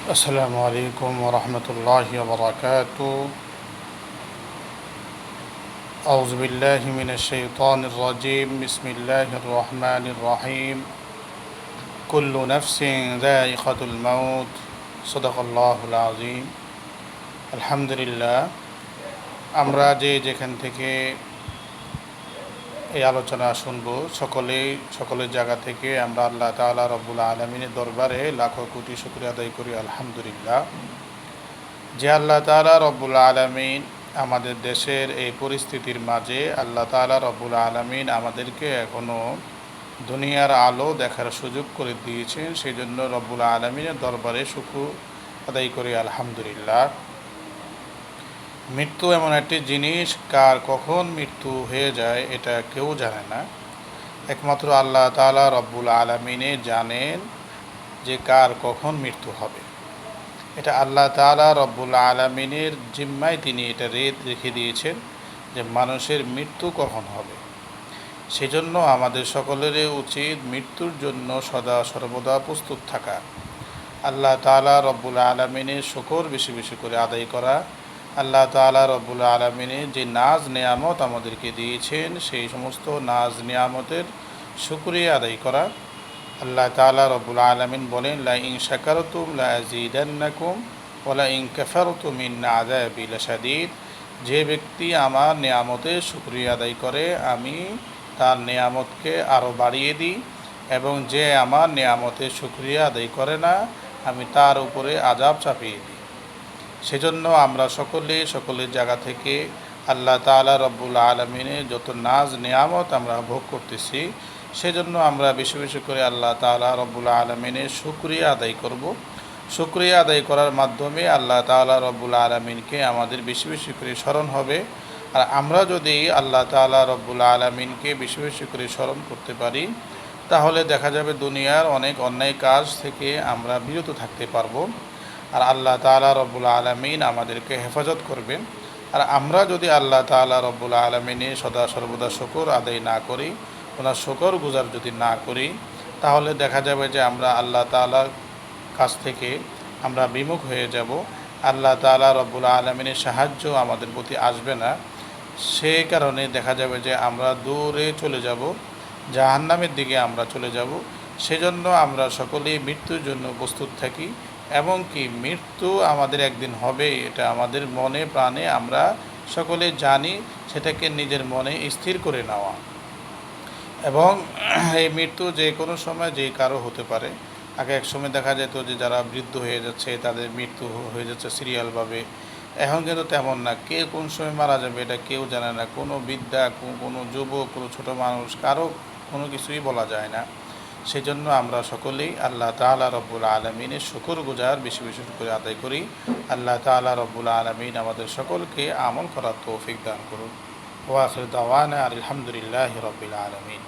السلام عليكم ورحمة الله وبركاته. أعوذ بالله من الشيطان الرجيم. بسم الله الرحمن الرحيم. كل نفس ذائقة الموت. صدق الله العظيم. الحمد لله. আমরা যেখান থেকে এই আলোচনা শুনব সকলের জায়গা থেকে আমরা আল্লাহ তাআলা রব্বুল আলামিনের দরবারে লাখো কোটি শুকরিয়া আদায় করি আলহামদুলিল্লাহ। যে আল্লাহ তাআলা রব্বুল আলামিন আমাদের দেশের এই পরিস্থিতির মাঝে আল্লাহ তাআলা রব্বুল আলামিন আমাদেরকে এখনও দুনিয়ার আলো দেখার সুযোগ করে দিয়েছেন, সেই জন্য রব্বুল আলামিনের দরবারে শুকর আদায় করি আলহামদুলিল্লাহ। মৃত্যু এমন একটি জিনিস, কার কখন মৃত্যু হয়ে যায় এটা কেউ জানে না, একমাত্র আল্লাহ তাআলা রব্বুল আলামিনে জানেন যে কার কখন মৃত্যু হবে। এটা আল্লাহ তাআলা রব্বুল আলামিনের জিম্মায় তিনি এটা রেখে দিয়েছেন যে মানুষের মৃত্যু কখন হবে। সেজন্য আমাদের সকলেরই উচিত মৃত্যুর জন্য সদা সর্বদা প্রস্তুত থাকা, আল্লাহ তাআলা রব্বুল আলামিনের শুকর বেশি বেশি করে আদায় করা, আল্লাহ তাআলা রব্বুল আলামিনের যে নাজ নেয়ামত আমাদেরকে দিয়েছেন সেই সমস্ত নাজ নেয়ামতের শুকরিয়া আদায় করা। আল্লাহ তাআলা রব্বুল আলামিন বলেন, লা ইন শাকারতুম লা আযীদান্নাকুম ওয়া লা ইন কাফারতুম ইন্না আযাবি লাশাদীদ। যে ব্যক্তি আমার নেয়ামতের শুকরিয়া আদায় করে আমি তার নেয়ামতকে আরও বাড়িয়ে দিই, এবং যে আমার নেয়ামতের শুকরিয়া আদায় করে না আমি তার উপরে আযাব চাপিয়ে দিই। সেজন্য আমরা সকলের জায়গা থেকে আল্লাহ তাআলা রব্বুল আলামিনের যত নাজ নেয়ামত আমরা ভোগ করতেছি, সেজন্য আমরা বেশি বেশি করে আল্লাহ তাআলা রব্বুল আলামিনের শুকরিয়া আদায় করব। শুকরিয়া আদায় করার মাধ্যমে আল্লাহ তাআলা রব্বুল আলামিনকে আমাদের বেশি বেশি করে স্মরণ হবে। আর আমরা যদি আল্লাহ তাআলা রব্বুল আলামিনকে বেশি বেশি করে স্মরণ করতে পারি, তাহলে দেখা যাবে দুনিয়ার অনেক অন্যায় কাজ থেকে আমরা বিরত থাকতে পারবো, আর আল্লাহ তাআলা রব্বুল আলামিন আমাদেরকে হেফাজত করবেন। আর আমরা যদি আল্লাহ তাআলা রব্বুল আলামিনের সদা সর্বদা শুকর আদায় না করি, ওনার শুকর গুজার যদি না করি, তাহলে দেখা যাবে যে আমরা আল্লাহ তাআলার কাছ থেকে আমরা বিমুখ হয়ে যাব। আল্লাহ তাআলা রব্বুল আলামিনের সাহায্য আমাদের প্রতি আসবে না। সেই কারণে দেখা যাবে যে আমরা দূরে চলে যাব, জাহান্নামের দিকে আমরা চলে যাব। সেজন্য আমরা সকলেই মৃত্যুর জন্য প্রস্তুত থাকি, এবং কি মৃত্যু আমাদের একদিন হবে এটা আমাদের মনে প্রাণে আমরা সকলে জানি, সেটাকে নিজের মনে স্থির করে নেওয়া। এবং এই মৃত্যু যে কোনো সময় যে কারো হতে পারে। আগে এক সময় দেখা যেত যে যারা বৃদ্ধ হয়ে যাচ্ছে তাদের মৃত্যু হয়ে যাচ্ছে সিরিয়ালভাবে, এখন কিন্তু তেমন না, কে কোন সময় মারা যাবে এটা কেউ জানে না। কোনো বৃদ্ধা, কোনো যুবক, কোনো ছোটো মানুষ, কারো কোনো কিছুই বলা যায় না। সেজন্য আমরা সকলেই আল্লাহ তাআলা রব্বুল আলামিনের শুকর গুজার বেশি বেশি করে আদায় করি। আল্লাহ তাআলা রব্বুল আলামিন আমাদের সকলকে আমল করার তৌফিক দান করুন। ওয়া আখিরু দাওয়ানা আলহামদুলিল্লাহি রাব্বিল আলামিন।